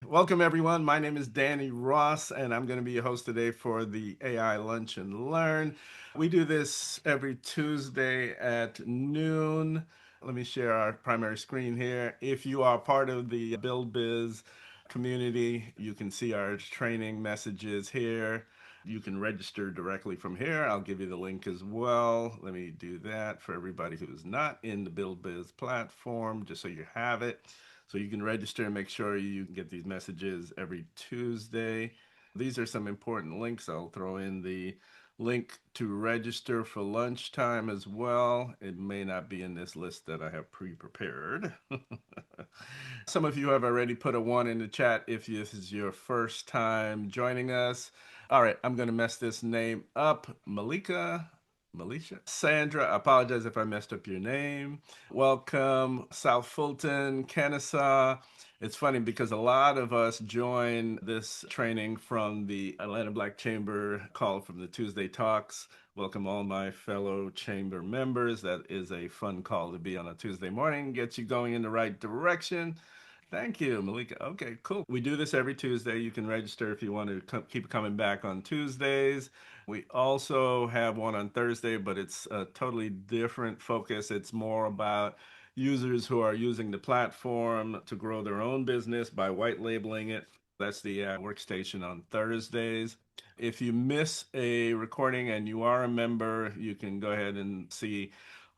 Welcome, everyone. My name is Danny Ross, and I'm going to be your host today for the AI Lunch and Learn. We do this every Tuesday at noon. Let me share our primary screen here. If you are part of the Build Biz community, you can see our training messages here. You can register directly from here. I'll give you the link as well. Let me do that for everybody who is not in the Build Biz platform, just so you have it. So you can register and make sure you get these messages every Tuesday. These are some important links. I'll throw in the link to register for lunchtime as well. It may not be in this list that I have pre-prepared. Some of you have already put a one in the chat if this is your first time joining us. All right, I'm going to mess this name up. Malisha? Sandra, I apologize if I messed up your name. Welcome, South Fulton, Kennesaw. It's funny because a lot of us join this training from the Atlanta Black Chamber call from the Tuesday Talks. Welcome all my fellow chamber members. That is a fun call to be on a Tuesday morning, gets you going in the right direction. Thank you, Malika. Okay, cool. We do this every Tuesday. You can register if you want to keep coming back on Tuesdays. We also have one on Thursday, but it's a totally different focus. It's more about users who are using the platform to grow their own business by white labeling it. That's the workstation on Thursdays. If you miss a recording and you are a member, you can go ahead and see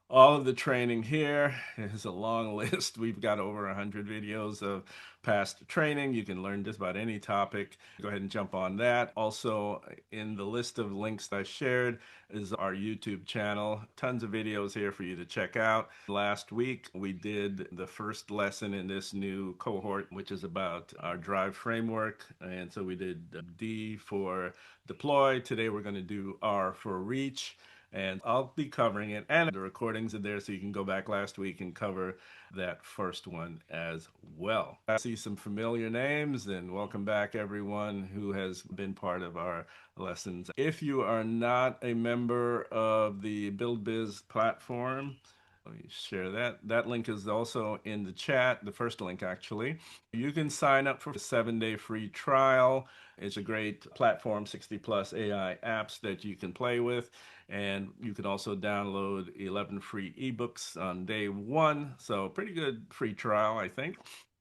all of the training here is a long list. We've got over 100 videos of past training. You can learn just about any topic. Go ahead and jump on that. Also, in the list of links that I shared is our YouTube channel. Tons of videos here for you to check out. Last week, we did the first lesson in this new cohort, which is about our drive framework. And so we did D for deploy. Today, we're going to do R for reach, and I'll be covering it, and the recordings are there so you can go back last week and cover that first one as well. I see some familiar names, and welcome back everyone who has been part of our lessons. If you are not a member of the Build Biz platform, let me share that. That link is also in the chat, the first link actually. You can sign up for a 7-day free trial. It's a great platform, 60 plus AI apps that you can play with. And you can also download 11 free ebooks on day one. So, pretty good free trial, I think.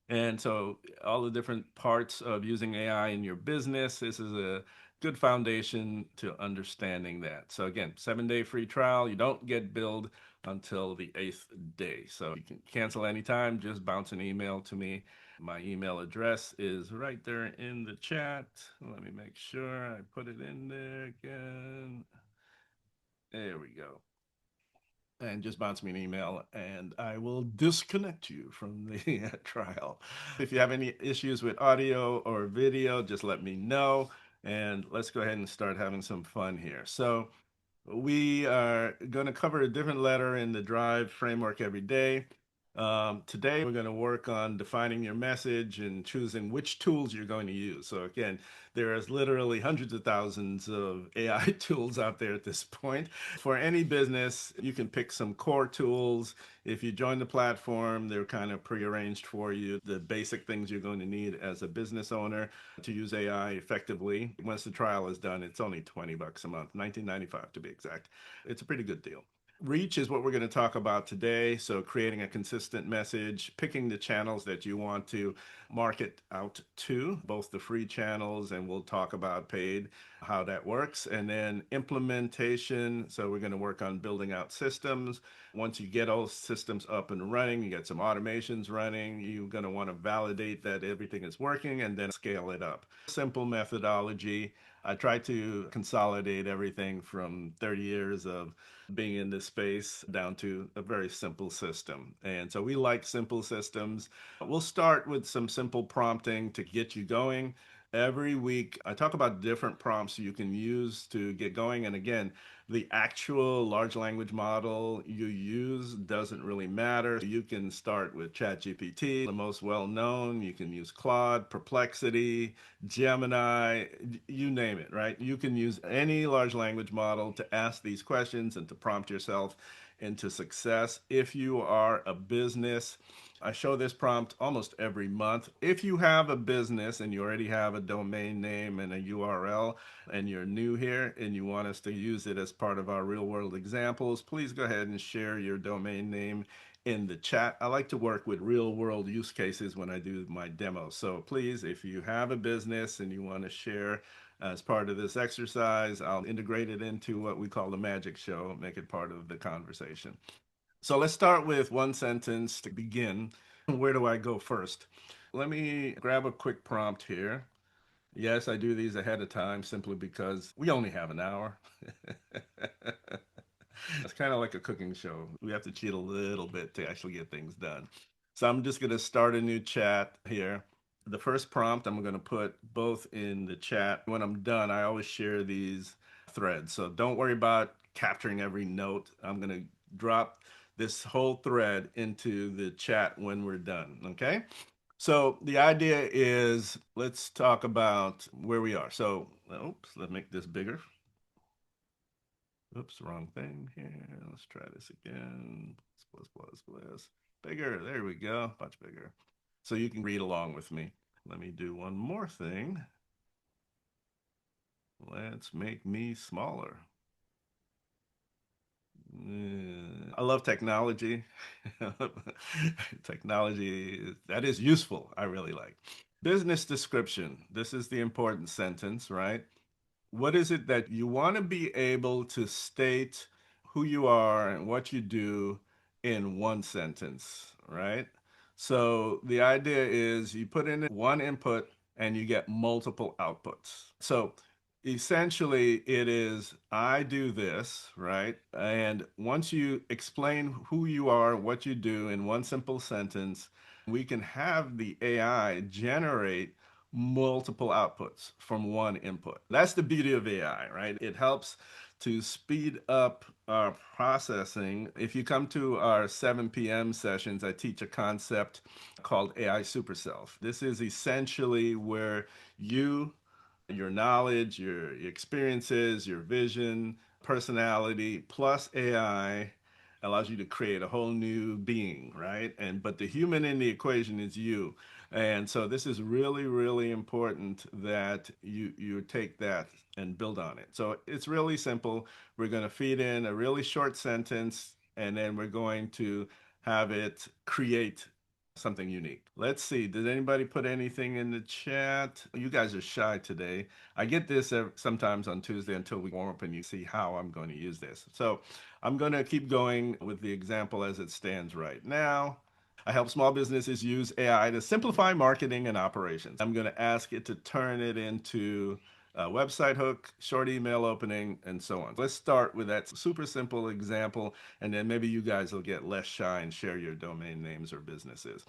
And so, all the different parts of using AI in your business, this is a good foundation to understanding that. So, again, 7-day free trial. You don't get billed until the 8th day. So, you can cancel anytime, just bounce an email to me. My email address is right there in the chat. Let me make sure I put it in there again. There we go. And just bounce me an email and I will disconnect you from the trial. If you have any issues with audio or video, just let me know. And let's go ahead and start having some fun here. So, we are going to cover a different letter in the Drive framework every day. Today, we're going to work on defining your message and choosing which tools you're going to use. So, again, there is literally hundreds of thousands of AI tools out there at this point. For any business, you can pick some core tools. If you join the platform, they're kind of prearranged for you, the basic things you're going to need as a business owner to use AI effectively. Once the trial is done, it's only 20 bucks a month, 19.95 to be exact. It's a pretty good deal. Reach is what we're going to talk about today. So, creating a consistent message, picking the channels that you want to market out to, both the free channels, and we'll talk about paid, how that works, and then implementation. So, we're going to work on building out systems. Once you get all systems up and running, you get some automations running, you're going to want to validate that everything is working and then scale it up. Simple methodology. I try to consolidate everything from 30 years of being in this space down to a very simple system. And so we like simple systems. We'll start with some simple prompting to get you going. Every week, I talk about different prompts you can use to get going. And again, the actual large language model you use doesn't really matter. You can start with ChatGPT, the most well known. You can use Claude, Perplexity, Gemini, you name it, right? You can use any large language model to ask these questions and to prompt yourself into success. If you are a business, I show this prompt almost every month. If you have a business and you already have a domain name and a URL and you're new here and you want us to use it as part of our real world examples, please go ahead and share your domain name in the chat. I like to work with real world use cases when I do my demos. So please, if you have a business and you want to share as part of this exercise, I'll integrate it into what we call the magic show, make it part of the conversation. So let's start with one sentence to begin. Where do I go first? Let me grab a quick prompt here. Yes, I do these ahead of time simply because we only have an hour. It's kind of like a cooking show. We have to cheat a little bit to actually get things done. So I'm just going to start a new chat here. The first prompt I'm going to put both in the chat. When I'm done, I always share these threads. So don't worry about capturing every note. I'm going to drop this whole thread into the chat when we're done. Okay. So the idea is let's talk about where we are. So, oops, let's make this bigger. Oops, wrong thing here. Let's try this again. Plus, plus, plus. Bigger. There we go. Much bigger. So you can read along with me. Let me do one more thing. Let's make me smaller. I love technology. Technology that is useful. I really like. Business description. This is the important sentence, right? What is it that you want to be able to state who you are and what you do in one sentence, right? So the idea is you put in one input and you get multiple outputs. So essentially it is I do this, right? And once you explain who you are, what you do in one simple sentence, we can have the AI generate multiple outputs from one input. That's the beauty of AI, right? It helps to speed up our processing. If you come to our 7 p.m. sessions, I teach a concept called AI Superself. This is essentially where you, your knowledge, your experiences, your vision, personality, plus AI allows you to create a whole new being, right? And but the human in the equation is you. And so this is really, really important that you take that and build on it. So it's really simple. We're going to feed in a really short sentence, and then we're going to have it create something unique. Let's see. Did anybody put anything in the chat? You guys are shy today. I get this sometimes on Tuesday until we warm up and you see how I'm going to use this. So I'm going to keep going with the example as it stands right now. I help small businesses use AI to simplify marketing and operations. I'm going to ask it to turn it into a website hook, short email opening, and so on. Let's start with that super simple example, and then maybe you guys will get less shy and share your domain names or businesses.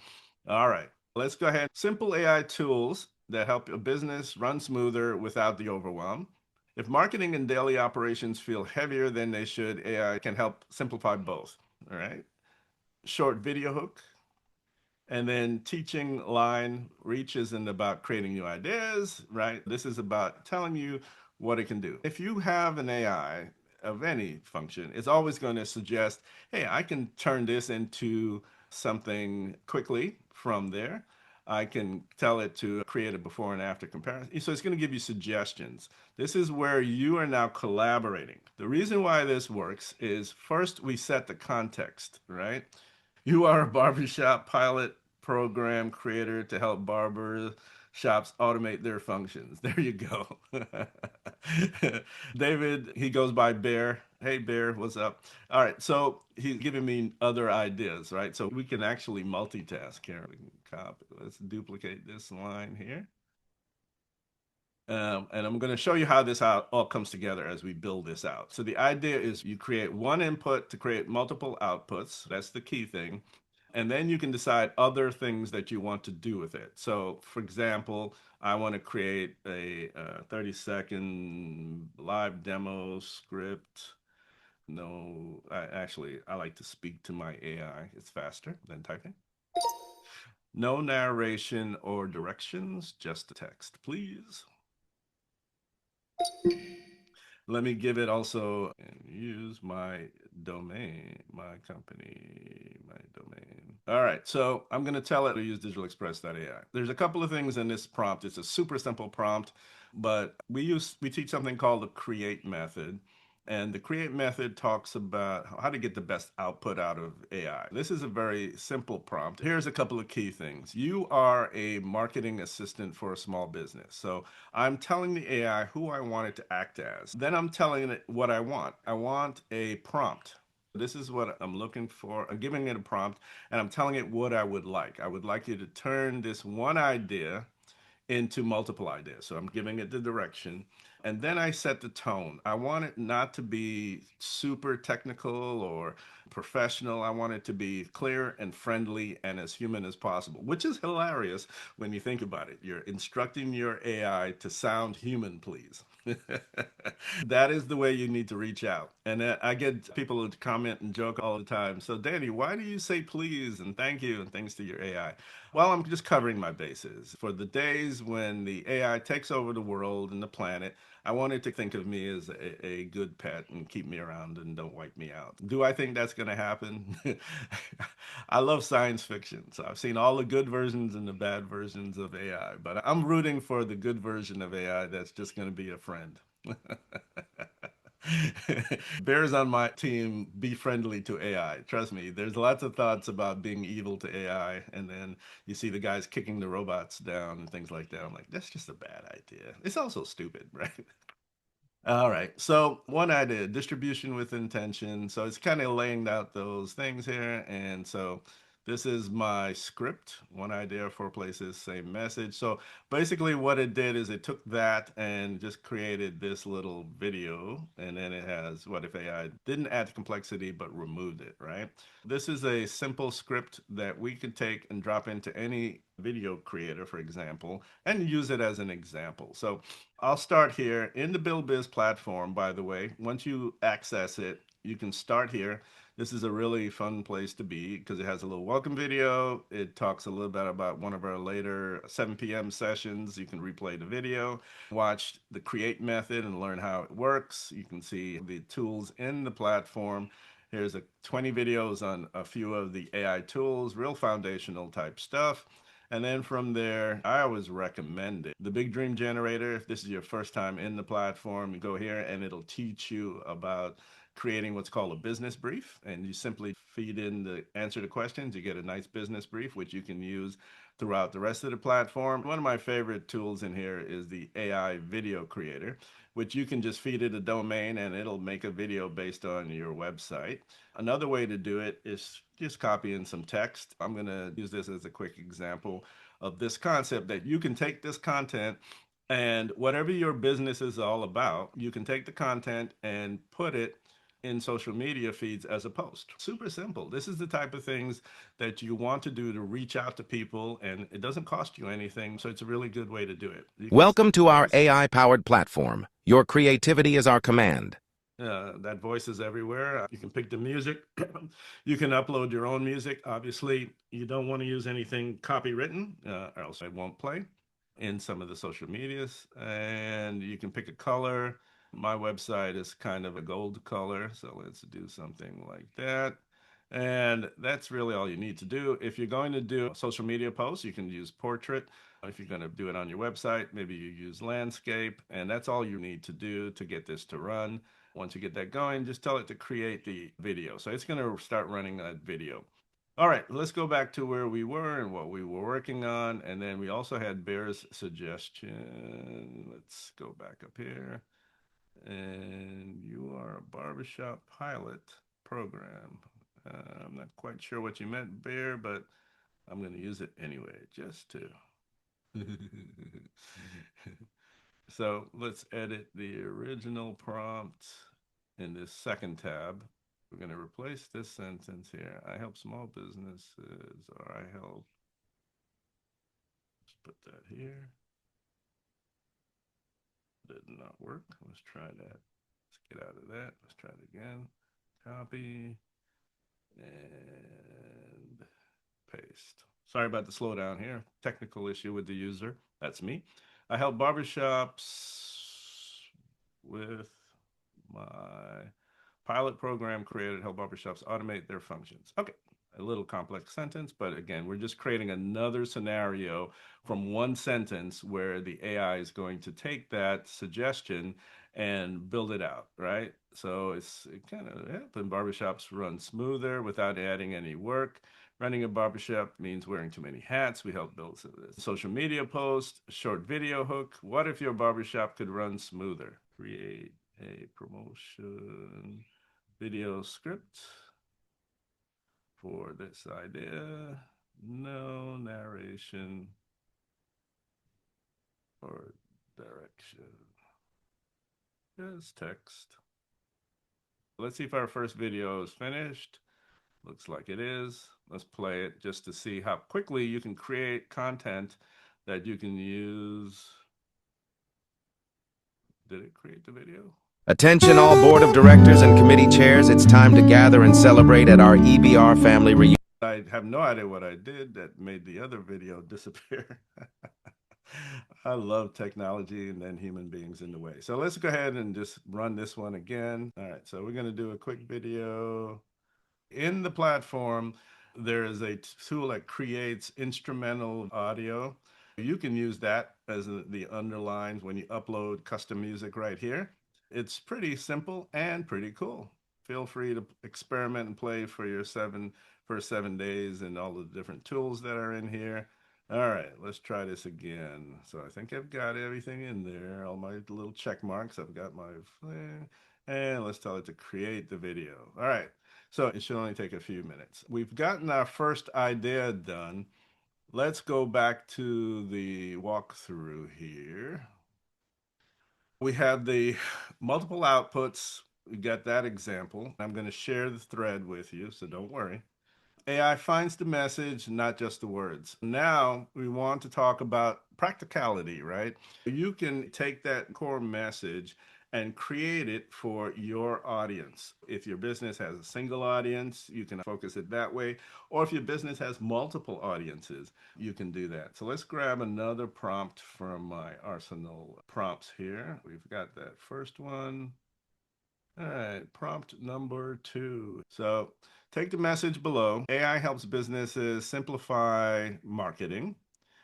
All right, let's go ahead. Simple AI tools that help a business run smoother without the overwhelm. If marketing and daily operations feel heavier than they should, AI can help simplify both. All right. Short video hook. And then teaching line reach isn't about creating new ideas, right? This is about telling you what it can do. If you have an AI of any function, it's always going to suggest, hey, I can turn this into something quickly from there. I can tell it to create a before and after comparison. So it's going to give you suggestions. This is where you are now collaborating. The reason why this works is first we set the context, right? You are a barbershop pilot program creator to help barber shops automate their functions. There you go. David, he goes by Bear. Hey, Bear, what's up? All right, so he's giving me other ideas, right? So we can actually multitask here. We can copy. Let's duplicate this line here. And I'm going to show you how this all comes together as we build this out. So the idea is you create one input to create multiple outputs. That's the key thing. And then you can decide other things that you want to do with it. So for example, I want to create a 30-second live demo script. No, I like to speak to my AI. It's faster than typing. No narration or directions, just text, please. Let me give it also and use my domain, my company, my domain. All right, so I'm going to tell it to use digitalexpress.ai. There's a couple of things in this prompt. It's a super simple prompt, but we teach something called the create method. And the create method talks about how to get the best output out of AI. This is a very simple prompt. Here's a couple of key things. You are a marketing assistant for a small business. So I'm telling the AI who I want it to act as. Then I'm telling it what I want. I want a prompt. This is what I'm looking for. I'm giving it a prompt and I'm telling it what I would like. I would like you to turn this one idea into multiple ideas. So I'm giving it the direction. And then I set the tone. I want it not to be super technical or professional. I want it to be clear and friendly and as human as possible, which is hilarious when you think about it. You're instructing your AI to sound human, please. That is the way you need to reach out. And I get people to comment and joke all the time. So, Danny, why do you say please and thank you and things to your AI? Well, I'm just covering my bases. For the days when the AI takes over the world and the planet, I wanted to think of me as a good pet and keep me around and don't wipe me out. Do I think that's going to happen? I love science fiction, so I've seen all the good versions and the bad versions of AI, but I'm rooting for the good version of AI that's just going to be a friend. Bears on my team, be friendly to AI. Trust me, there's lots of thoughts about being evil to AI, and then you see the guys kicking the robots down and things like that. I'm like, that's just a bad idea. It's also stupid, right? All right. So one idea, distribution with intention. So it's kind of laying out those things here. And so this is my script. One idea, four places, same message. So basically what it did is it took that and just created this little video. And then it has what if AI didn't add complexity, but removed it, right? This is a simple script that we could take and drop into any video creator, for example, and use it as an example. So I'll start here in the Build Biz platform, by the way. Once you access it, you can start here. This is a really fun place to be because it has a little welcome video. It talks a little bit about one of our later 7 p.m. sessions. You can replay the video, watch the create method and learn how it works. You can see the tools in the platform. Here's 20 videos on a few of the AI tools, real foundational type stuff. And then from there, I always recommend it. The Big Dream Generator, if this is your first time in the platform, you go here and it'll teach you about creating what's called a business brief. And you simply feed in the answer to questions. You get a nice business brief, which you can use throughout the rest of the platform. One of my favorite tools in here is the AI video creator, which you can just feed it a domain and it'll make a video based on your website. Another way to do it is just copy in some text. I'm going to use this as a quick example of this concept that you can take this content and whatever your business is all about, you can take the content and put it in social media feeds as a post. Super simple. This is the type of things that you want to do to reach out to people, and it doesn't cost you anything. So it's a really good way to do it. You can Welcome set to our voice. AI-powered platform. Your creativity is our command. That voice is everywhere. You can pick the music. You can upload your own music. Obviously, you don't want to use anything copywritten, or else it won't play in some of the social medias. And you can pick a color. My website is kind of a gold color, so let's do something like that. And that's really all you need to do. If you're going to do social media posts, you can use portrait. If you're going to do it on your website, maybe you use landscape, and that's all you need to do to get this to run. Once you get that going, just tell it to create the video. So it's going to start running that video. All right, let's go back to where we were and what we were working on. And then we also had Bear's suggestion. Let's go back up here. And you are a barbershop pilot program. I'm not quite sure what you meant, Bear, but I'm going to use it anyway, just to. So let's edit the original prompt in this second tab. We're going to replace this sentence here. I help small businesses, or I help. Let's put that here. Did not work. Let's try that. Let's get out of that. Let's try it again. Copy and paste. Sorry about the slowdown here. Technical issue with the user. That's me. I help barbershops with My pilot program created help barbershops automate their functions. Okay, a little complex sentence, but again, we're just creating another scenario from one sentence where the AI is going to take that suggestion and build it out, right? So it kind of helping barbershops run smoother without adding any work. Running a barbershop means wearing too many hats. We help build social media post, short video hook. What if your barbershop could run smoother? Create a promotion video script for this idea. No narration or direction. Just text. Let's see if our first video is finished. Looks like it is. Let's play it just to see how quickly you can create content that you can use. Did it create the video? Attention all board of directors and committee chairs, it's time to gather and celebrate at our EBR family reunion. I have no idea what I did that made the other video disappear. I love technology and then human beings in the way. So let's go ahead and just run this one again. All right, so we're going to do a quick video. In the platform, there is a tool that creates instrumental audio. You can use that as the underlines when you upload custom music right here. It's pretty simple and pretty cool. Feel free to experiment and play for your first 7 days and all the different tools that are in here. All right, let's try this again. So I think I've got everything in there, all my little check marks. I've got my, and let's tell it to create the video. All right, so it should only take a few minutes. We've gotten our first idea done. Let's go back to the walkthrough here. We have the multiple outputs. We got that example. I'm going to share the thread with you, so don't worry. AI finds the message, not just the words. Now we want to talk about practicality, right? You can take that core message and create it for your audience. If your business has a single audience, you can focus it that way. Or if your business has multiple audiences, you can do that. So let's grab another prompt from my arsenal prompts here. We've got that first one. All right, prompt number 2. So take the message below. AI helps businesses simplify marketing.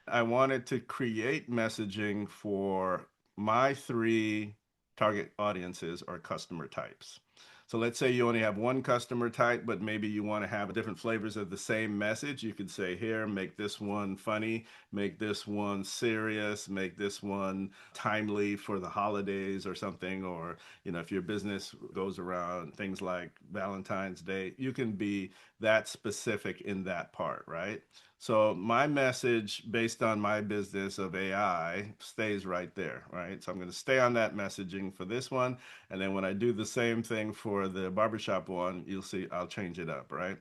I wanted to create messaging for my 3 target audiences or customer types. So let's say you only have one customer type, but maybe you want to have different flavors of the same message. You could say here, make this one funny, make this one serious, make this one timely for the holidays or something. Or, if your business goes around things like Valentine's Day, you can be that specific in that part, right? So my message based on my business of AI stays right there, right? So I'm going to stay on that messaging for this one. And then when I do the same thing for the barbershop one, you'll see I'll change it up, right?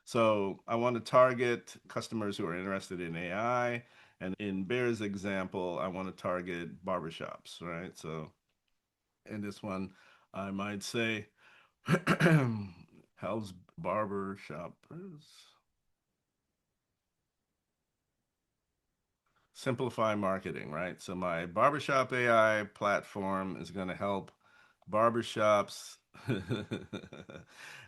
So I want to target customers who are interested in AI. And in Bear's example, I want to target barbershops, right? So in this one, I might say, how's barbershoppers? Simplify marketing, right? So my Barbershop AI platform is going to help barbershops.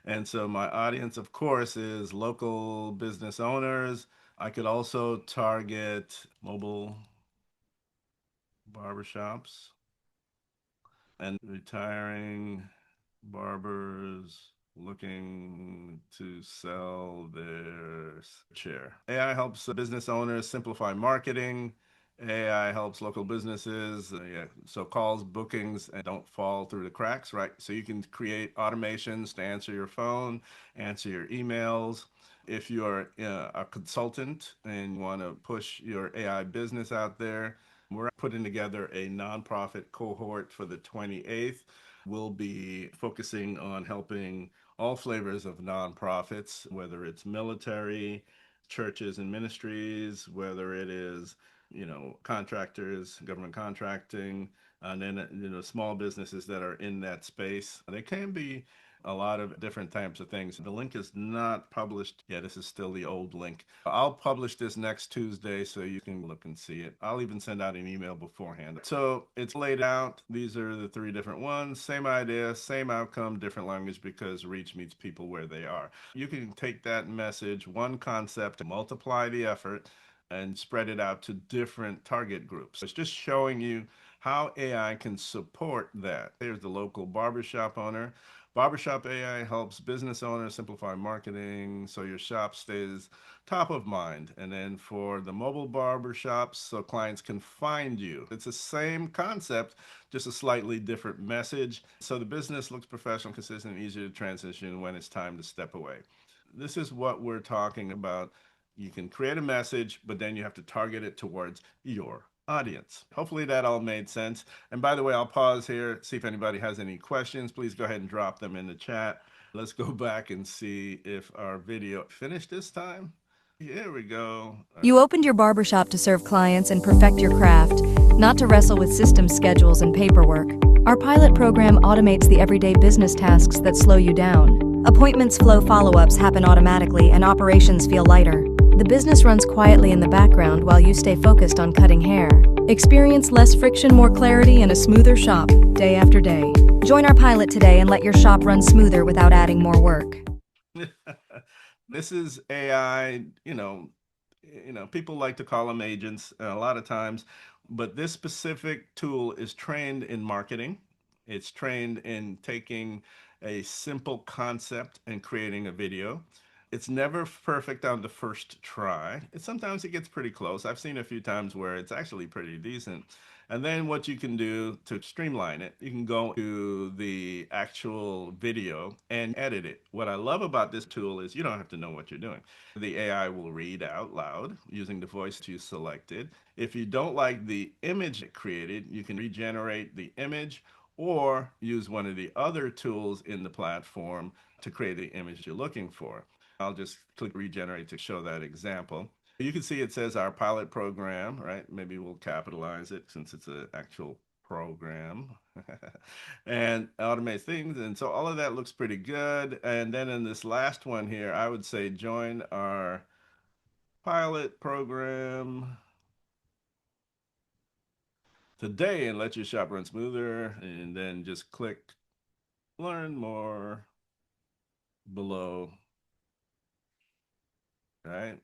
And so my audience, of course, is local business owners. I could also target mobile barbershops and retiring barbers looking to sell their chair. AI helps business owners simplify marketing. AI helps local businesses, yeah, so calls, bookings, and don't fall through the cracks, right? So you can create automations to answer your phone, answer your emails. If you're a consultant and you want to push your AI business out there, we're putting together a nonprofit cohort for the 28th. We'll be focusing on helping all flavors of nonprofits, whether it's military, churches and ministries, whether it is, contractors, government contracting, and then, small businesses that are in that space. They can be a lot of different types of things. The link is not published. Yeah, this is still the old link. I'll publish this next Tuesday so you can look and see it. I'll even send out an email beforehand. So it's laid out. These are the three different ones. Same idea, same outcome, different language because reach meets people where they are. You can take that message, one concept, multiply the effort, and spread it out to different target groups. It's just showing you how AI can support that. There's the local barbershop owner. Barbershop AI helps business owners simplify marketing so your shop stays top of mind. And then for the mobile barbershops, so clients can find you. It's the same concept, just a slightly different message. So the business looks professional, consistent, and easier to transition when it's time to step away. This is what we're talking about. You can create a message, but then you have to target it towards your audience. Hopefully that all made sense. And by the way, I'll pause here, see if anybody has any questions. Please go ahead and drop them in the chat. Let's go back and see if our video finished this time. Here we go. You opened your barbershop to serve clients and perfect your craft, not to wrestle with system schedules and paperwork. Our pilot program automates the everyday business tasks that slow you down. Appointments flow, follow-ups happen automatically, and operations feel lighter. The business runs quietly in the background while you stay focused on cutting hair. Experience less friction, more clarity, and a smoother shop, day after day. Join our pilot today and let your shop run smoother without adding more work. This is AI, people like to call them agents a lot of times, but this specific tool is trained in marketing. It's trained in taking a simple concept and creating a video. It's never perfect on the first try. Sometimes it gets pretty close. I've seen a few times where it's actually pretty decent. And then what you can do to streamline it, you can go to the actual video and edit it. What I love about this tool is you don't have to know what you're doing. The AI will read out loud using the voice you selected. If you don't like the image it created, you can regenerate the image or use one of the other tools in the platform to create the image you're looking for. I'll just click regenerate to show that example. You can see it says our pilot program, right? Maybe we'll capitalize it since it's an actual program and automate things. And so all of that looks pretty good. And then in this last one here, I would say join our pilot program today and let your shop run smoother. And then just click learn more below, right?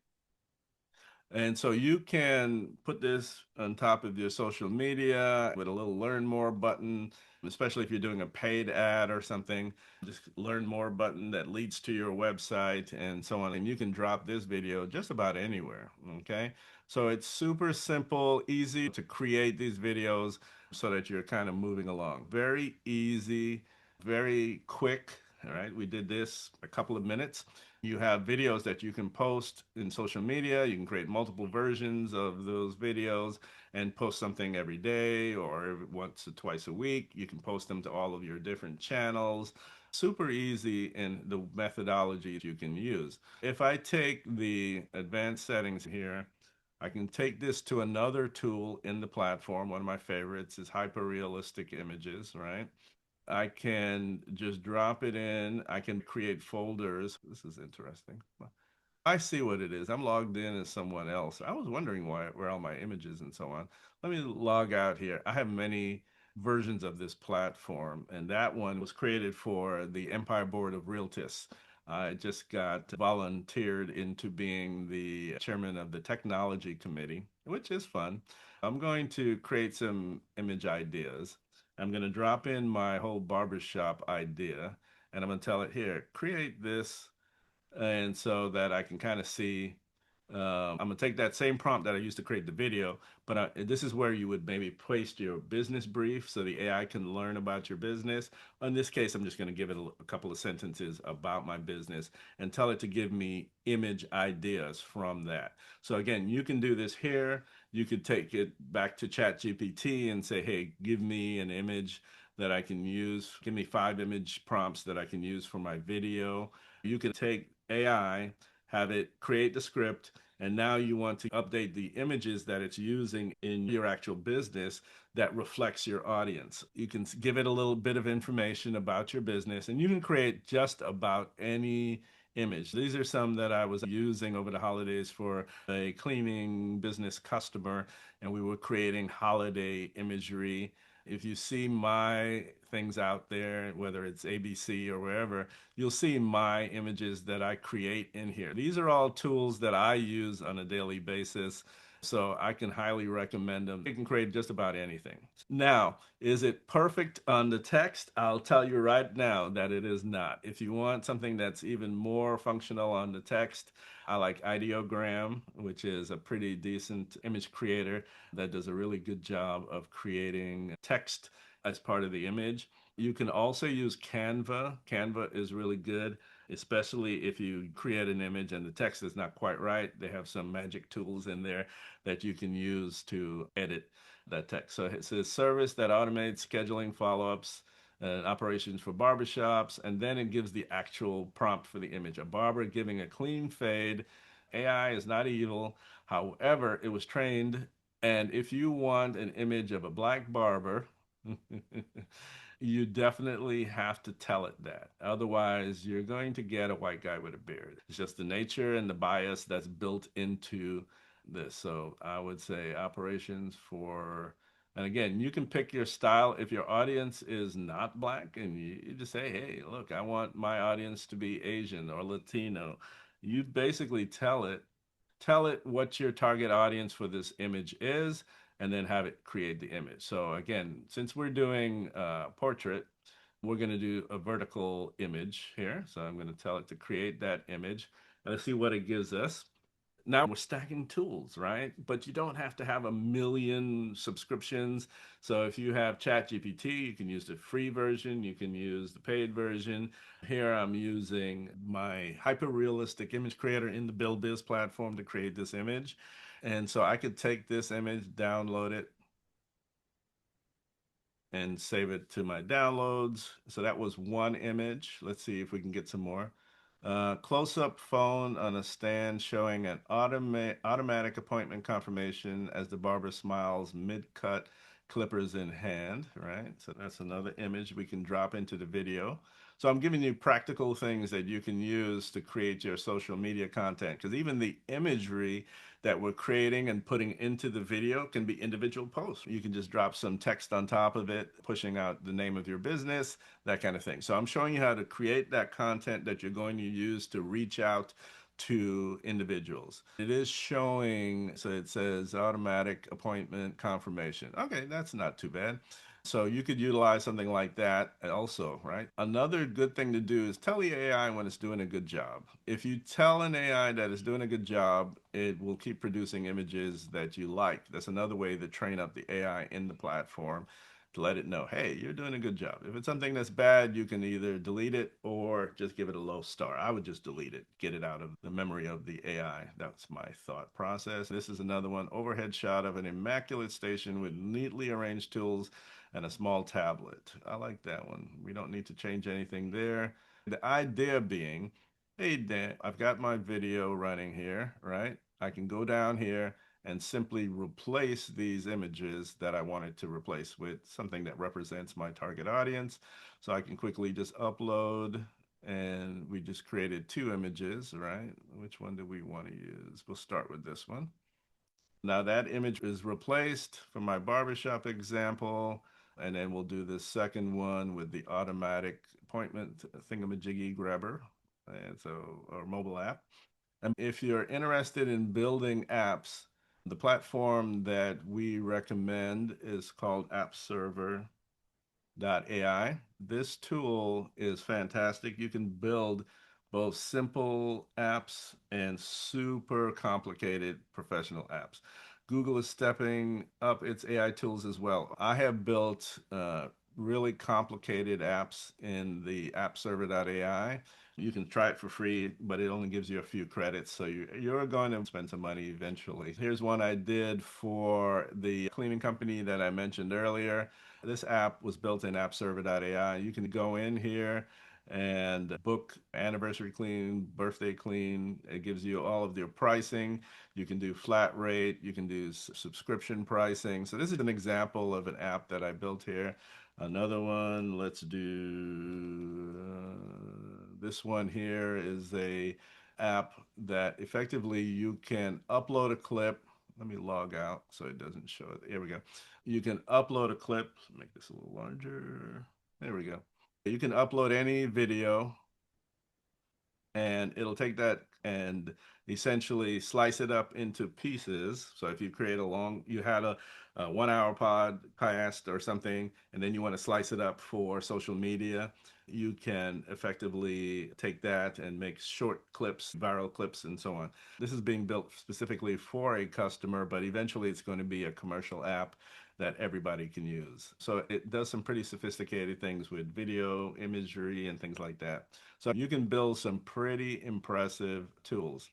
And so you can put this on top of your social media with a little learn more button, especially if you're doing a paid ad or something. Just learn more button that leads to your website and so on. And you can drop this video just about anywhere. Okay. So it's super simple, easy to create these videos so that you're kind of moving along. Very easy, very quick. All right. We did this a couple of minutes. You have videos that you can post in social media. You can create multiple versions of those videos and post something every day or once or twice a week. You can post them to all of your different channels. Super easy in the methodology you can use. If I take the advanced settings here, I can take this to another tool in the platform. One of my favorites is hyper realistic images, right? I can just drop it in. I can create folders. This is interesting. I see what it is. I'm logged in as someone else. I was wondering where all my images and so on. Let me log out here. I have many versions of this platform, and that one was created for the Empire Board of Realtists. I just got volunteered into being the chairman of the technology committee, which is fun. I'm going to create some image ideas. I'm going to drop in my whole barbershop idea, and I'm going to tell it here, create this, and so that I can kind of see. I'm gonna take that same prompt that I used to create the video, but this is where you would maybe paste your business brief so the AI can learn about your business. In this case, I'm just gonna give it a couple of sentences about my business and tell it to give me image ideas from that. So again, you can do this here. You could take it back to ChatGPT and say, hey, give me an image that I can use. Give me 5 image prompts that I can use for my video. You can take AI, have it create the script, And now you want to update the images that it's using in your actual business that reflects your audience. You can give it a little bit of information about your business, and you can create just about any image. These are some that I was using over the holidays for a cleaning business customer, and we were creating holiday imagery. If you see my things out there, whether it's ABC or wherever, you'll see my images that I create in here. These are all tools that I use on a daily basis. So I can highly recommend them. You can create just about anything. Now, is it perfect on the text? I'll tell you right now that it is not. If you want something that's even more functional on the text, I like Ideogram, which is a pretty decent image creator that does a really good job of creating text as part of the image. You can also use Canva. Canva is really good, especially if you create an image and the text is not quite right. They have some magic tools in there that you can use to edit that text. So it's a service that automates scheduling follow-ups and operations for barbershops, and then it gives the actual prompt for the image. A barber giving a clean fade. AI is not evil. However, it was trained, and if you want an image of a black barber, you definitely have to tell it that. Otherwise, you're going to get a white guy with a beard. It's just the nature and the bias that's built into this. So I would say operations for, and again, you can pick your style. If your audience is not black and you just say, hey, look, I want my audience to be Asian or Latino, you basically tell it what your target audience for this image is, and then have it create the image. So again, since we're doing portrait, we're going to do a vertical image here. So I'm going to tell it to create that image. Let's see what it gives us. Now we're stacking tools, right? But you don't have to have a million subscriptions. So if you have ChatGPT, you can use the free version, you can use the paid version. Here I'm using my hyper realistic image creator in the Build Biz platform to create this image. And so I could take this image, download it, and save it to my downloads. So that was one image. Let's see if we can get some more. Close-up phone on a stand showing an automatic appointment confirmation as the barber smiles mid-cut, clippers in hand, right? So that's another image we can drop into the video. So I'm giving you practical things that you can use to create your social media content, because even the imagery that we're creating and putting into the video can be individual posts. You can just drop some text on top of it, pushing out the name of your business, that kind of thing. So I'm showing you how to create that content that you're going to use to reach out to individuals. It is showing, so it says automatic appointment confirmation. Okay, that's not too bad. So you could utilize something like that also, right? Another good thing to do is tell the AI when it's doing a good job. If you tell an AI that it's doing a good job, it will keep producing images that you like. That's another way to train up the AI in the platform to let it know, hey, you're doing a good job. If it's something that's bad, you can either delete it or just give it a low star. I would just delete it, get it out of the memory of the AI. That's my thought process. This is another one, overhead shot of an immaculate station with neatly arranged tools and a small tablet. I like that one. We don't need to change anything there. The idea being, hey, Dan, I've got my video running here, right? I can go down here and simply replace these images that I wanted to replace with something that represents my target audience. So I can quickly just upload, and we just created two images, right? Which one do we want to use? We'll start with this one. Now that image is replaced for my barbershop example, and then we'll do the second one with the automatic appointment thingamajiggy grabber, and so our mobile app. And if you're interested in building apps, the platform that we recommend is called App Server.ai. This tool is fantastic. You can build both simple apps and super complicated professional apps. Google is stepping up its AI tools as well. I have built really complicated apps in the App Server.ai. You can try it for free, but it only gives you a few credits, so you're going to spend some money eventually. Here's one I did for the cleaning company that I mentioned earlier. This app was built in App Server.ai. You can go in here and book anniversary clean, birthday clean. It gives you all of your pricing. You can do flat rate, you can do subscription pricing. So this is an example of an app that I built here. Another one, let's do this one here is a app that effectively you can upload a clip. Let me log out so it doesn't show it. Here we go. You can upload a clip. Make this a little larger. There we go. You can upload any video and it'll take that and essentially slice it up into pieces. So if you create you had a 1 hour podcast or something, and then you want to slice it up for social media, you can effectively take that and make short clips, viral clips, and so on. This is being built specifically for a customer, but eventually it's going to be a commercial app that everybody can use. So it does some pretty sophisticated things with video, imagery, and things like that. So you can build some pretty impressive tools.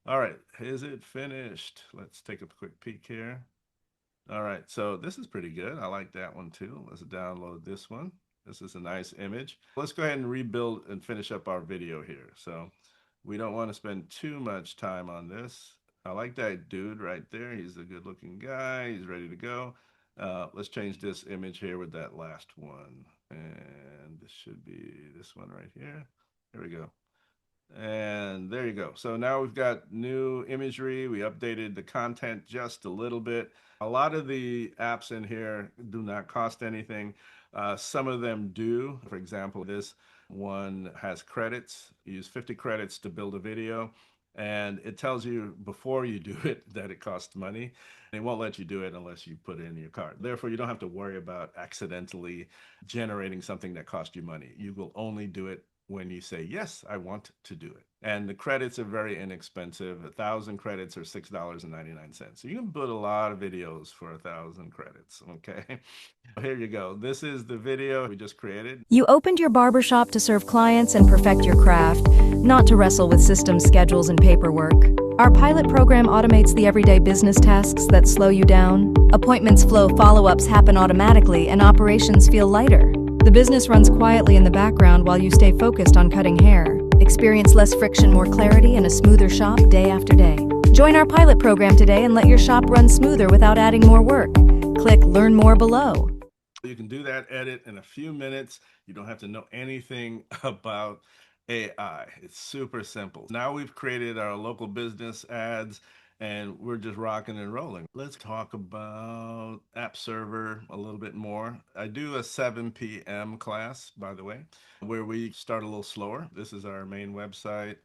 All right, is it finished? Let's take a quick peek here. All right, so this is pretty good. I like that one too. Let's download this one. This is a nice image. Let's go ahead and rebuild and finish up our video here. So we don't want to spend too much time on this. I like that dude right there. He's a good looking guy. He's ready to go. Let's change this image here with that last one. And this should be this one right here. Here we go. And there you go. So now we've got new imagery. We updated the content just a little bit. A lot of the apps in here do not cost anything. Some of them do. For example, this one has credits. You use 50 credits to build a video. And it tells you before you do it that it costs money. It won't let you do it unless you put it in your cart. Therefore, you don't have to worry about accidentally generating something that costs you money. You will only do it when you say, yes, I want to do it. And the credits are very inexpensive. 1,000 credits are $6.99. So you can build a lot of videos for 1,000 credits, okay? Here you go. This is the video we just created. You opened your barbershop to serve clients and perfect your craft, not to wrestle with systems, schedules, and paperwork. Our pilot program automates the everyday business tasks that slow you down. Appointments flow, follow-ups happen automatically, and operations feel lighter. The business runs quietly in the background while you stay focused on cutting hair. Experience less friction, more clarity, and a smoother shop day after day. Join our pilot program today and let your shop run smoother without adding more work. Click Learn More below. You can do that edit in a few minutes. You don't have to know anything about AI. It's super simple. Now we've created our local business ads and we're just rocking and rolling. Let's talk about App Server a little bit more. I do a 7 p.m. class, by the way, where we start a little slower. This is our main website.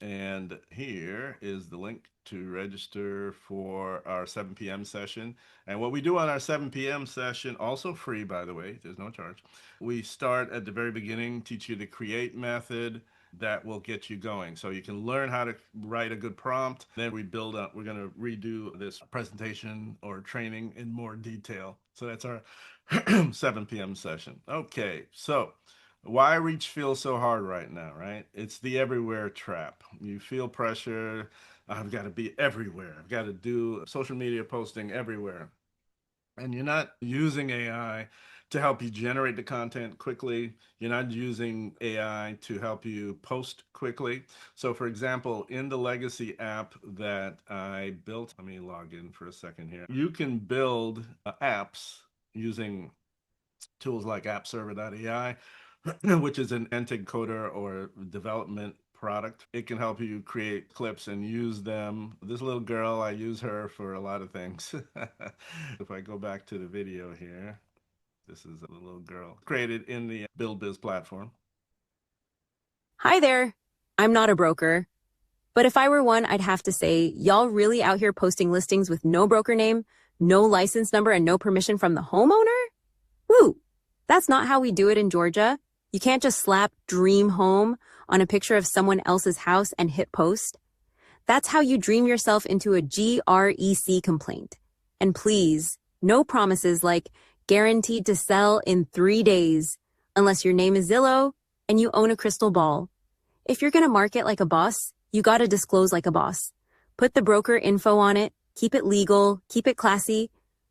And here is the link to register for our 7 p.m. session. And what we do on our 7 p.m. session, also free, by the way, there's no charge. We start at the very beginning, teach you the create method that will get you going. So you can learn how to write a good prompt. Then we build up, we're going to redo this presentation or training in more detail. So that's our 7 p.m. session. Okay, so why reach feels so hard right now, right? It's the everywhere trap. You feel pressure. I've got to be everywhere. I've got to do social media posting everywhere. And you're not using AI to help you generate the content quickly. You're not using AI to help you post quickly. So for example, in the legacy app that I built, let me log in for a second here. You can build apps using tools like App Server.ai, which is an anti-coder or development product. It can help you create clips and use them. This little girl, I use her for a lot of things. If I go back to the video here, this is a little girl created in the Build Biz platform. Hi there. I'm not a broker, but if I were one, I'd have to say, y'all really out here posting listings with no broker name, no license number, and no permission from the homeowner? Woo! That's not how we do it in Georgia. You can't just slap dream home on a picture of someone else's house and hit post. That's how you dream yourself into a GREC complaint. And please, no promises like guaranteed to sell in 3 days, unless your name is Zillow and you own a crystal ball. If you're going to market like a boss, you got to disclose like a boss. Put the broker info on it, keep it legal, keep it classy.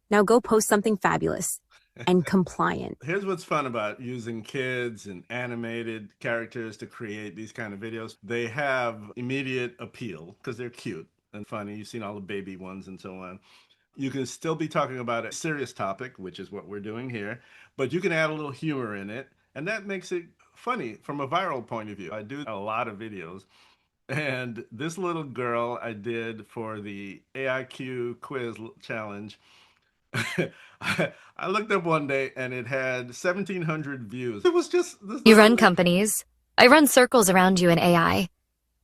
Now go post something fabulous. and compliant. Here's what's fun about using kids and animated characters to create these kind of videos. They have immediate appeal because they're cute and funny. You've seen all the baby ones and so on. You can still be talking about a serious topic, which is what we're doing here, but you can add a little humor in it, and that makes it funny from a viral point of view. I do a lot of videos, and this little girl I did for the AIQ quiz challenge. I looked up one day and it had 1,700 views. It was just this You little run companies. I run circles around you in AI.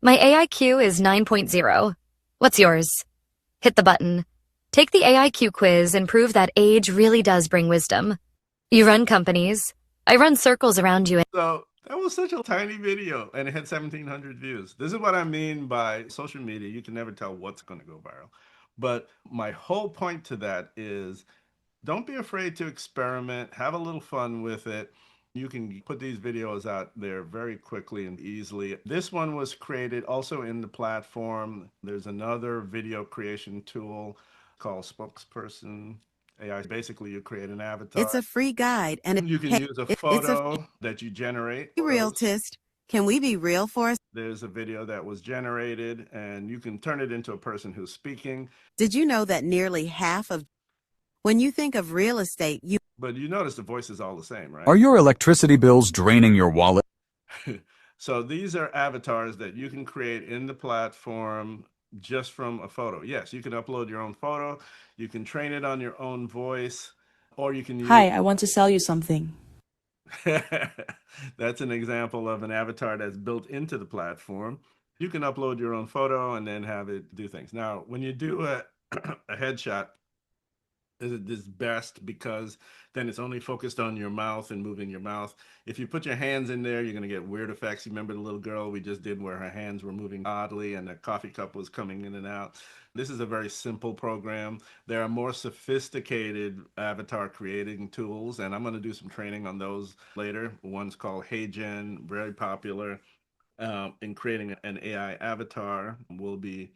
My AIQ is 9.0. What's yours? Hit the button. Take the AIQ quiz and prove that age really does bring wisdom. You run companies. I run circles around you in So that was such a tiny video and it had 1,700 views. This is what I mean by social media. You can never tell what's going to go viral. But my whole point to that is don't be afraid to experiment, have a little fun with it. You can put these videos out there very quickly and easily. This one was created also in the platform. There's another video creation tool called Spokesperson AI. Basically, you create an avatar. It's a free guide, and You can use a it's a photo that you generate. free realtist. Can we be real for us? There's a video that was generated, and you can turn it into a person who's speaking. Did you know that nearly half of when you think of real estate, But you notice the voice is all the same, right? Are your electricity bills draining your wallet? So these are avatars that you can create in the platform just from a photo. Yes, you can upload your own photo. You can train it on your own voice, or you can use... Hi, I want to sell you something. That's an example of an avatar that's built into the platform. You can upload your own photo and then have it do things. Now, when you do a headshot, is best because then it's only focused on your mouth and moving your mouth. If you put your hands in there, you're going to get weird effects. You remember the little girl we just did where her hands were moving oddly and the coffee cup was coming in and out. This is a very simple program. There are more sophisticated avatar creating tools, and I'm going to do some training on those later. One's called HeyGen, very popular in creating an AI avatar. We'll be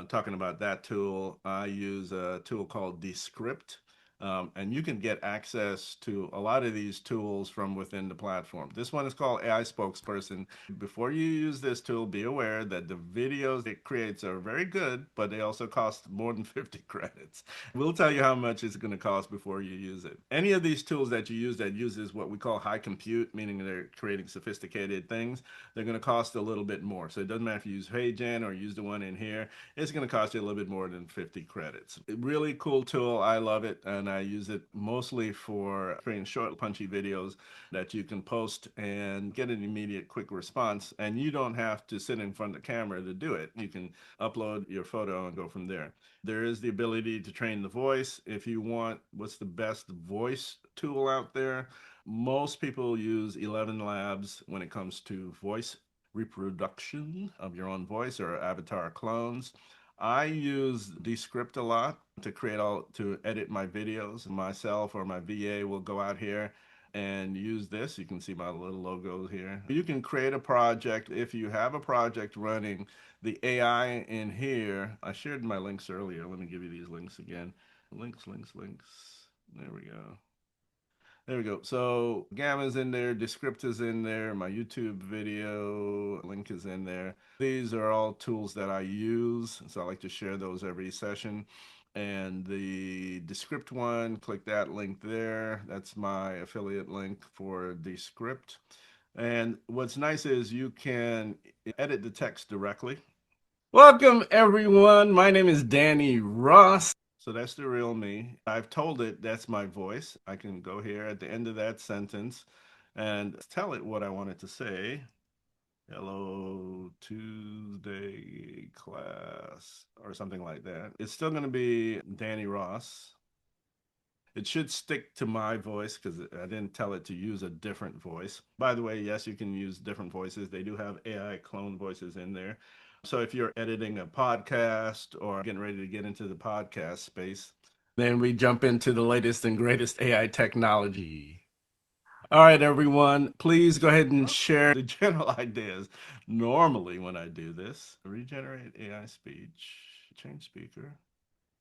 talking about that tool. I use a tool called Descript, and you can get access to a lot of these tools from within the platform. This one is called AI Spokesperson. Before you use this tool, be aware that the videos it creates are very good, but they also cost more than 50 credits. We'll tell you how much it's going to cost before you use it. Any of these tools that you use that uses what we call high compute, meaning they're creating sophisticated things, they're going to cost a little bit more. So it doesn't matter if you use HeyGen or use the one in here, it's going to cost you a little bit more than 50 credits. Really cool tool. I love it, and I use it mostly for creating short, punchy videos that you can post and get an immediate, quick response. And you don't have to sit in front of the camera to do it. You can upload your photo and go from there. There is the ability to train the voice. If you want, what's the best voice tool out there? Most people use 11 Labs when it comes to voice reproduction of your own voice or avatar clones. I use Descript a lot to edit my videos. Myself or my VA will go out here and use this. You can see my little logos here. You can create a project. If you have a project running, the AI in here, I shared my links earlier. Let me give you these links again. Links. There we go. There we go. So Gamma's in there, Descript is in there, my YouTube video link is in there. These are all tools that I use, so I like to share those every session. And the Descript one, click that link there. That's my affiliate link for Descript. And what's nice is you can edit the text directly. Welcome, everyone. My name is Danny Ross. So that's the real me. I've told it that's my voice. I can go here at the end of that sentence and tell it what I want it to say. Hello, Tuesday class, or something like that. It's still going to be Danny Ross. It should stick to my voice because I didn't tell it to use a different voice. By the way, yes, you can use different voices. They do have AI clone voices in there. So if you're editing a podcast or getting ready to get into the podcast space, then we jump into the latest and greatest AI technology. All right, everyone, please go ahead and share the general ideas. Normally when I do this, regenerate AI speech, change speaker.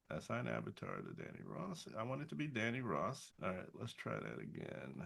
Assign avatar to Danny Ross. I want it to be Danny Ross. All right, let's try that again.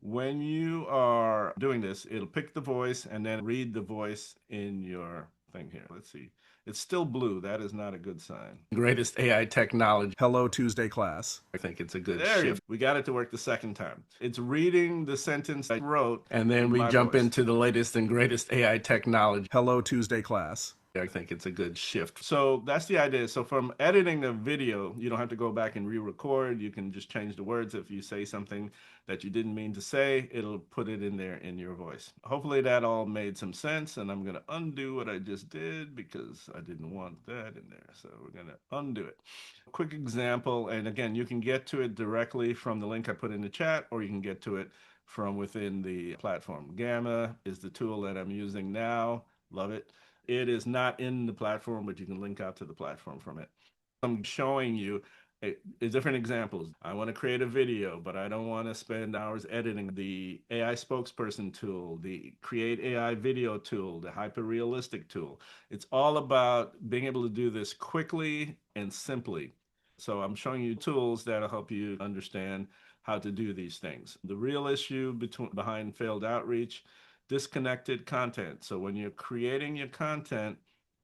When you are doing this, it'll pick the voice and then read the voice in your thing here. Let's see. It's still blue. That is not a good sign. Greatest AI technology. Hello, Tuesday class. I think it's a good shift. We got it to work the second time. It's reading the sentence I wrote, and then we jump into the latest and greatest AI technology. Hello, Tuesday class. I think it's a good shift. So that's the idea. So from editing the video, you don't have to go back and re-record. You can just change the words. If you say something that you didn't mean to say, it'll put it in there in your voice. Hopefully that all made some sense, and I'm going to undo what I just did because I didn't want that in there. So we're going to undo it. Quick example, and again, you can get to it directly from the link I put in the chat, or you can get to it from within the platform. Gamma is the tool that I'm using now. Love it. It is not in the platform, but you can link out to the platform from it. I'm showing you different examples. I want to create a video, but I don't want to spend hours editing. The AI spokesperson tool, the create AI video tool, the hyper realistic tool. It's all about being able to do this quickly and simply. So I'm showing you tools that'll help you understand how to do these things. The real issue behind failed outreach, disconnected content. So when you're creating your content,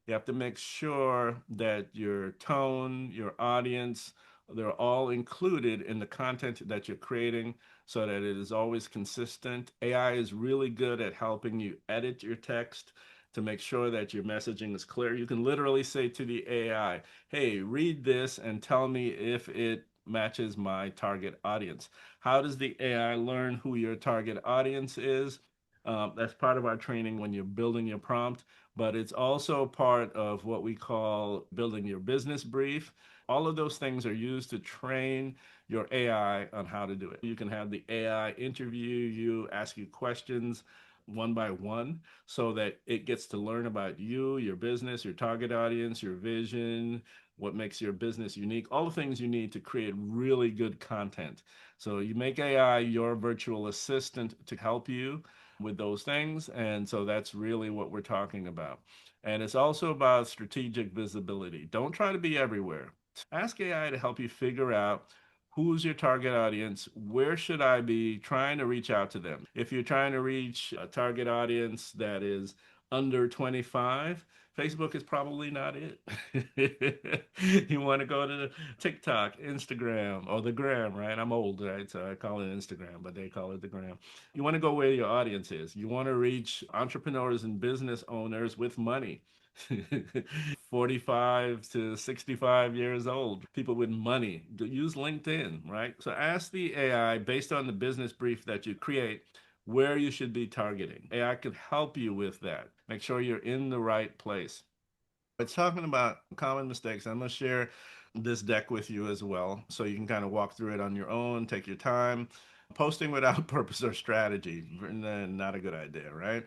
you have to make sure that your tone, your audience, they're all included in the content that you're creating so that it is always consistent. AI is really good at helping you edit your text to make sure that your messaging is clear. You can literally say to the AI, hey, read this and tell me if it matches my target audience. How does the AI learn who your target audience is? That's part of our training when you're building your prompt, but it's also part of what we call building your business brief. All of those things are used to train your AI on how to do it. You can have the AI interview you, ask you questions one by one so that it gets to learn about you, your business, your target audience, your vision, what makes your business unique, all the things you need to create really good content. So you make AI your virtual assistant to help you with those things. And so that's really what we're talking about. And it's also about strategic visibility. Don't try to be everywhere. Ask AI to help you figure out who's your target audience, where should I be trying to reach out to them. If you're trying to reach a target audience that is under 25, Facebook is probably not it. You want to go to TikTok, Instagram, or the gram, right? I'm old, right? So I call it Instagram, but they call it the gram. You want to go where your audience is. You want to reach entrepreneurs and business owners with money. 45 to 65 years old, people with money. Use LinkedIn, right? So ask the AI based on the business brief that you create where you should be targeting. AI can help you with that. Make sure you're in the right place. It's talking about common mistakes. I'm going to share this deck with you as well so you can kind of walk through it on your own, take your time. Posting without purpose or strategy, not a good idea, right?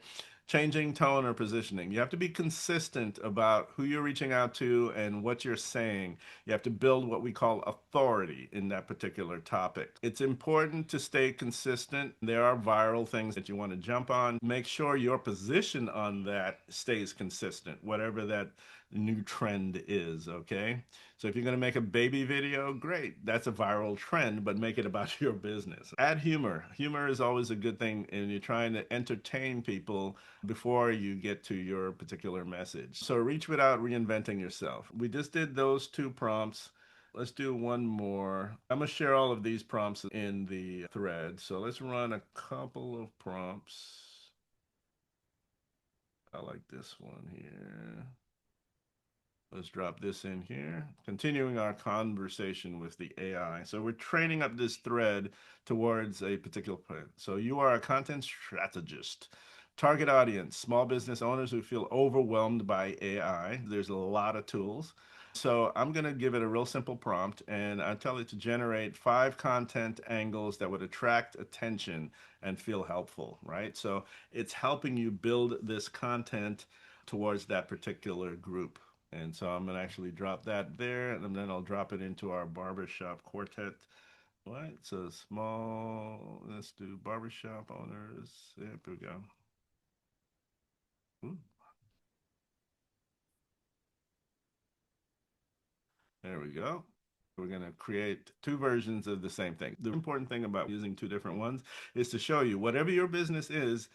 Changing tone or positioning. You have to be consistent about who you're reaching out to and what you're saying. You have to build what we call authority in that particular topic. It's important to stay consistent. There are viral things that you want to jump on. Make sure your position on that stays consistent, whatever that new trend is, okay? So if you're going to make a baby video, great. That's a viral trend, but make it about your business. Add humor. Humor is always a good thing, and you're trying to entertain people before you get to your particular message. So reach without reinventing yourself. We just did those two prompts. Let's do one more. I'm going to share all of these prompts in the thread. So let's run a couple of prompts. I like this one here. Let's drop this in here. Continuing our conversation with the AI. So we're training up this thread towards a particular point. So you are a content strategist. Target audience, small business owners who feel overwhelmed by AI. There's a lot of tools. So I'm going to give it a real simple prompt and I tell it to generate 5 content angles that would attract attention and feel helpful, right? So it's helping you build this content towards that particular group. And so I'm going to actually drop that there, and then I'll drop it into our barbershop quartet. Right, so small, let's do barbershop owners. There we go. Ooh. There we go. We're going to create two versions of the same thing. The important thing about using two different ones is to show you whatever your business is,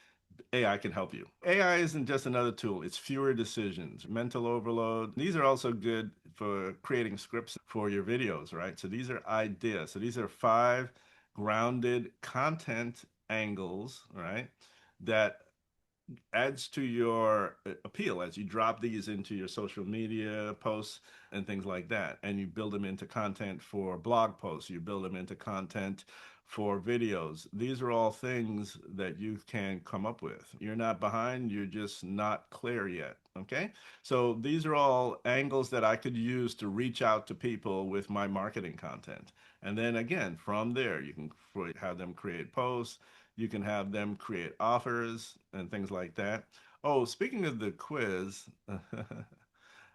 AI can help you. AI isn't just another tool, it's fewer decisions, mental overload. These are also good for creating scripts for your videos, right? So these are ideas. So these are five grounded content angles, right? That adds to your appeal as you drop these into your social media posts and things like that. And you build them into content for blog posts, you build them into content for videos. These are all things that you can come up with. You're not behind, you're just not clear yet. Okay. So these are all angles that I could use to reach out to people with my marketing content. And then again, from there, you can have them create posts, you can have them create offers and things like that. Oh, speaking of the quiz,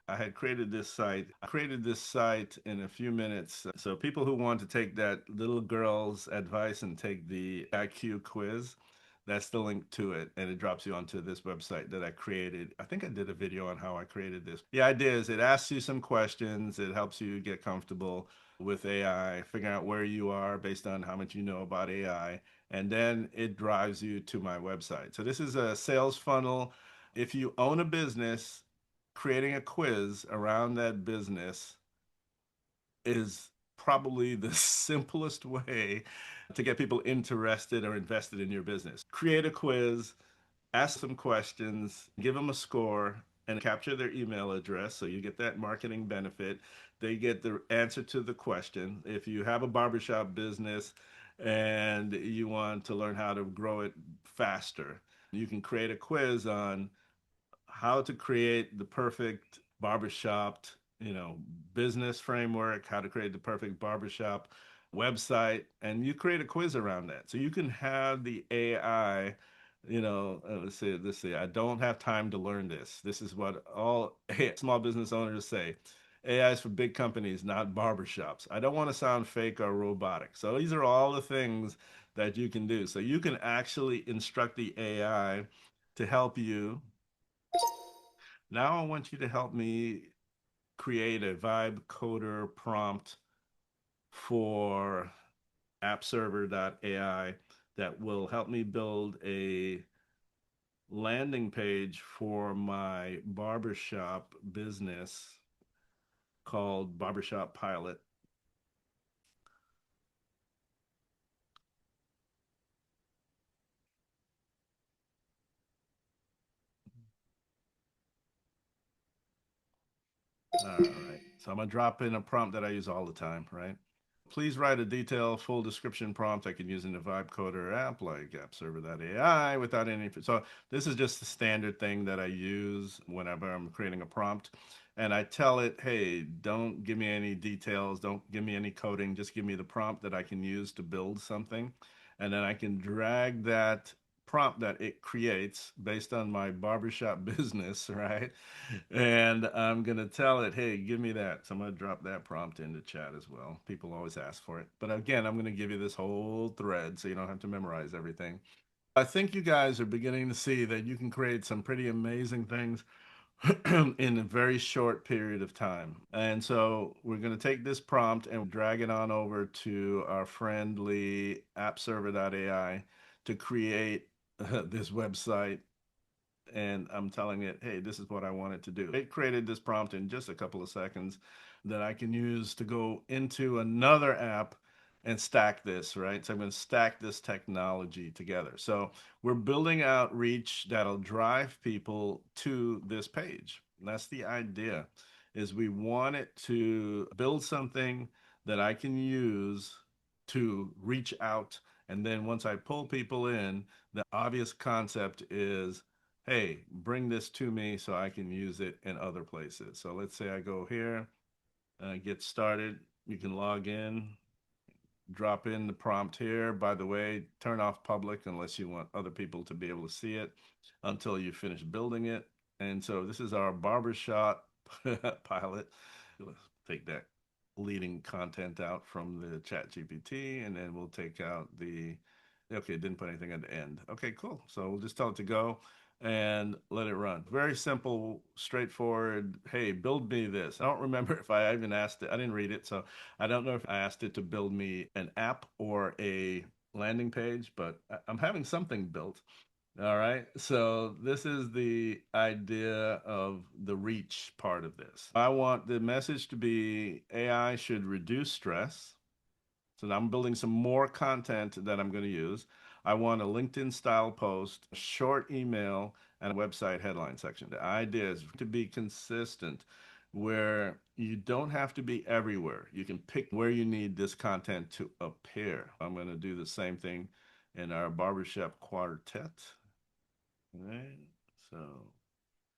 I had created this site. I created this site in a few minutes. So people who want to take that little girl's advice and take the IQ quiz, that's the link to it. And it drops you onto this website that I created. I think I did a video on how I created this. The idea is it asks you some questions. It helps you get comfortable with AI, figure out where you are based on how much you know about AI. And then it drives you to my website. So this is a sales funnel. If you own a business, creating a quiz around that business is probably the simplest way to get people interested or invested in your business. Create a quiz, ask some questions, give them a score, and capture their email address so you get that marketing benefit. They get the answer to the question. If you have a barbershop business and you want to learn how to grow it faster, you can create a quiz on how to create the perfect barbershop, business framework, how to create the perfect barbershop website, and you create a quiz around that. So you can have the AI, let's say, I don't have time to learn this. This is what all small business owners say. AI is for big companies, not barbershops. I don't want to sound fake or robotic. So these are all the things that you can do. So you can actually instruct the AI to help you. Now I want you to help me create a vibe coder prompt for App Server.ai that will help me build a landing page for my barbershop business called Barbershop Pilot. All right. So I'm gonna drop in a prompt that I use all the time, right? Please write a detailed, full description prompt I can use in a vibe coder app like App Server.ai without any. So this is just the standard thing that I use whenever I'm creating a prompt. And I tell it, hey, don't give me any details, don't give me any coding, just give me the prompt that I can use to build something. And then I can drag that prompt that it creates based on my barbershop business, right? And I'm going to tell it, hey, give me that. So I'm going to drop that prompt into chat as well. People always ask for it. But again, I'm going to give you this whole thread so you don't have to memorize everything. I think you guys are beginning to see that you can create some pretty amazing things in a very short period of time. And so we're going to take this prompt and drag it on over to our friendly appserver.ai to create this website, and I'm telling it, hey, this is what I want it to do. It created this prompt in just a couple of seconds that I can use to go into another app and stack this, right? So I'm going to stack this technology together. So we're building outreach that'll drive people to this page. And that's the idea, is we want it to build something that I can use to reach out. And then once I pull people in, the obvious concept is, hey, bring this to me so I can use it in other places. So let's say I go here, get started. You can log in, drop in the prompt here. By the way, turn off public unless you want other people to be able to see it until you finish building it. And so this is our barbershop pilot. Let's take that leading content out from the chat GPT, and then we'll take out the, okay, it didn't put anything at the end. Okay, cool. So we'll just tell it to go. and let it run. Very simple, straightforward. Hey, build me this. I don't remember if I even asked it. I didn't read it, so I don't know if I asked it to build me an app or a landing page, but I'm having something built. All right. So this is the idea of the reach part of this. I want the message to be AI should reduce stress. So now I'm building some more content that I'm going to use. I want a LinkedIn style post, a short email, and a website headline section. The idea is to be consistent where you don't have to be everywhere. You can pick where you need this content to appear. I'm going to do the same thing in our barbershop quartet. Right. So,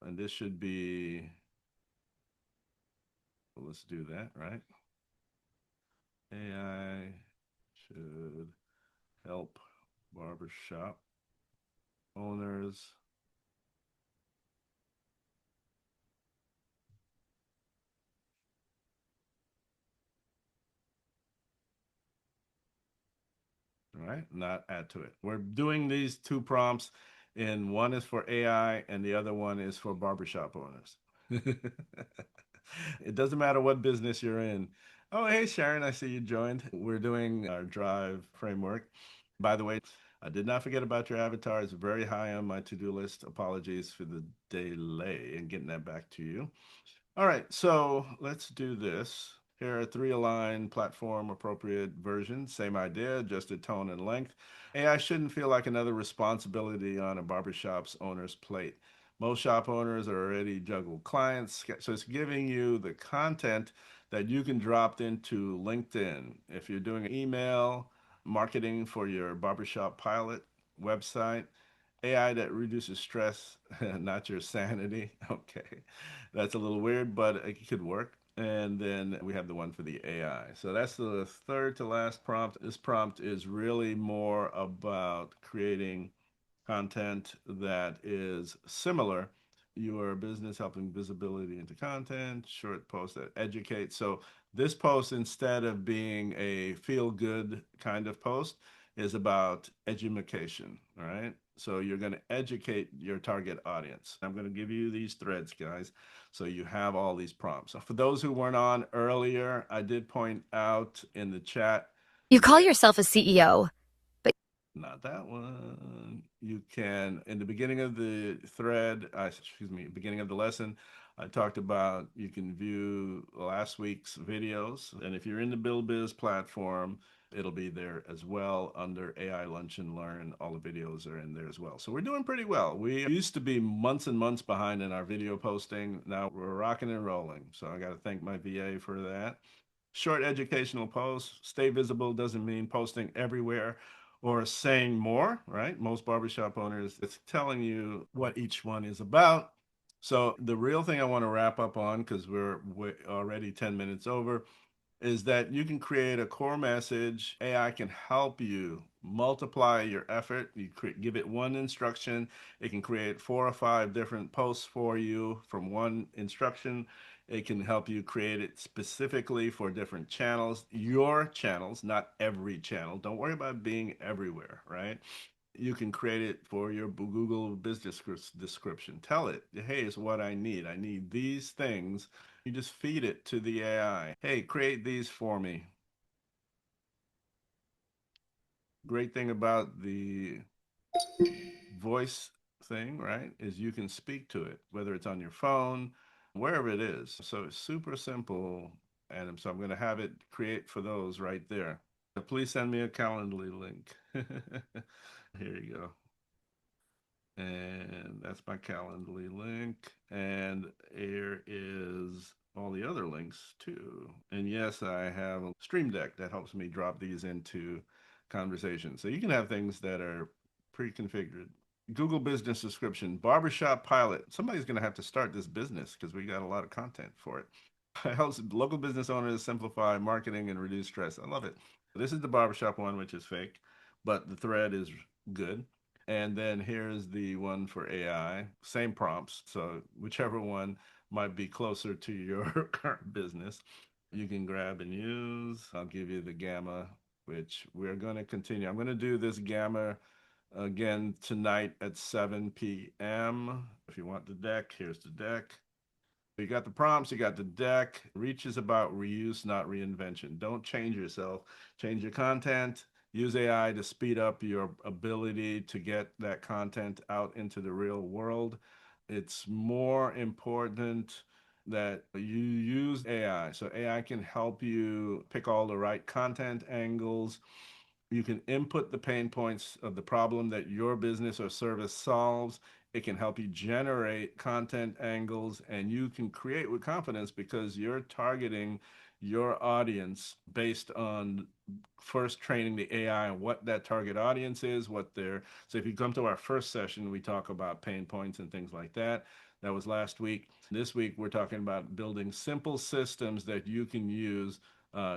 and this should be, well, let's do that, right? AI should help barbershop owners right? Not add to it. We're doing these two prompts, and one is for AI and the other one is for barbershop owners. It doesn't matter what business you're in. Oh, hey, Sharon, I see you joined. We're doing our drive framework. By the way, I did not forget about your avatar. It's very high on my to-do list. Apologies for the delay in getting that back to you. All right, so let's do this. Here are three aligned platform appropriate versions. Same idea, adjusted tone and length. AI shouldn't feel like another responsibility on a barbershop's owner's plate. Most shop owners are already juggle clients, so it's giving you the content that you can drop into LinkedIn. If you're doing email marketing for your barbershop pilot website, AI that reduces stress, not your sanity. Okay, that's a little weird, but it could work. And then we have the one for the AI. So that's the third to last prompt. This prompt is really more about creating content that is similar. Your business helping visibility into content, short posts that educate. So this post, instead of being a feel good kind of post, is about education. All right. So you're going to educate your target audience. I'm going to give you these threads, guys. So you have all these prompts. So for those who weren't on earlier, I did point out in the chat. You call yourself a CEO. Not that one. You can, in the beginning of the thread, excuse me, beginning of the lesson, I talked about you can view last week's videos. And if you're in the Build Biz platform, it'll be there as well under AI Lunch and Learn. All the videos are in there as well. So we're doing pretty well. We used to be months and months behind in our video posting. Now we're rocking and rolling. So I got to thank my VA for that. Short educational posts, stay visible doesn't mean posting everywhere or saying more, right? Most barbershop owners, it's telling you what each one is about. So the real thing I want to wrap up on, because we're already 10 minutes over, is that you can create a core message. AI can help you multiply your effort. You give it one instruction. It can create 4 or 5 different posts for you from one instruction. It can help you create it specifically for different channels, your channels, not every channel. Don't worry about being everywhere, right? You can create it for your Google business description. Tell it, hey, it's what I need. I need these things. You just feed it to the AI. Hey, create these for me. Great thing about the voice thing, right, is you can speak to it, whether it's on your phone, wherever it is. So it's super simple. And so I'm going to have it create for those right there. Please send me a Calendly link. Here you go. And that's my Calendly link. And here is all the other links too. And yes, I have a Stream Deck that helps me drop these into conversations. So you can have things that are pre-configured. Google Business Description, Barbershop Pilot. Somebody's going to have to start this business because we got a lot of content for it. It helps local business owners simplify marketing and reduce stress. I love it. This is the barbershop one, which is fake, but the thread is good. And then here's the one for AI, same prompts. So whichever one might be closer to your current business, you can grab and use. I'll give you the gamma, which we're going to continue. I'm going to do this gamma again tonight at 7 p.m. If you want the deck, here's the deck. You got the prompts, you got the deck. Reach is about reuse, not reinvention. Don't change yourself, change your content. Use AI to speed up your ability to get that content out into the real world. It's more important that you use AI. So AI can help you pick all the right content angles. You can input the pain points of the problem that your business or service solves. It can help you generate content angles, and you can create with confidence because you're targeting your audience based on first training the AI on what that target audience is, what they're. So if you come to our first session, we talk about pain points and things like that. That was last week. This week, we're talking about building simple systems that you can use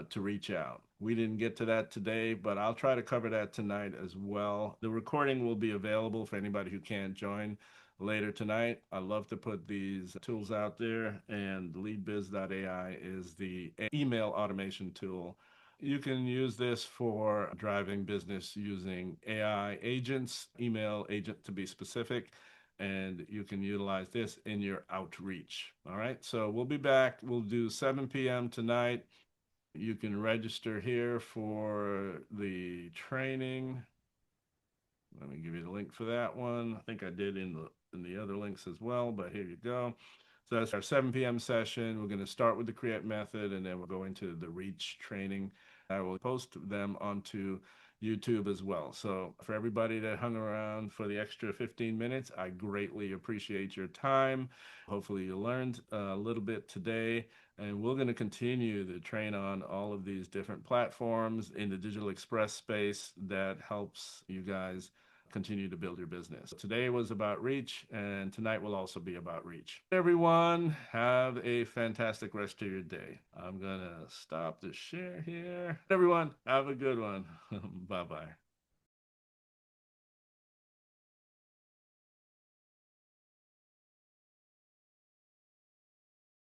to reach out. We didn't get to that today, but I'll try to cover that tonight as well. The recording will be available for anybody who can't join later tonight. I love to put these tools out there, and leadbiz.ai is the email automation tool. You can use this for driving business using AI agents, email agent to be specific, and you can utilize this in your outreach. All right, so we'll be back. We'll do 7 p.m. tonight. You can register here for the training. Let me give you the link for that one. I think I did in the other links as well, but here you go. So that's our 7 p.m. session. We're going to start with the create method, and then we'll go into the reach training. I will post them onto YouTube as well. So for everybody that hung around for the extra 15 minutes, I greatly appreciate your time. Hopefully you learned a little bit today, and we're going to continue to train on all of these different platforms in the digital express space that helps you guys continue to build your business. Today was about reach, and tonight will also be about reach. Everyone, have a fantastic rest of your day. I'm gonna stop the share here. Everyone, have a good one. Bye bye.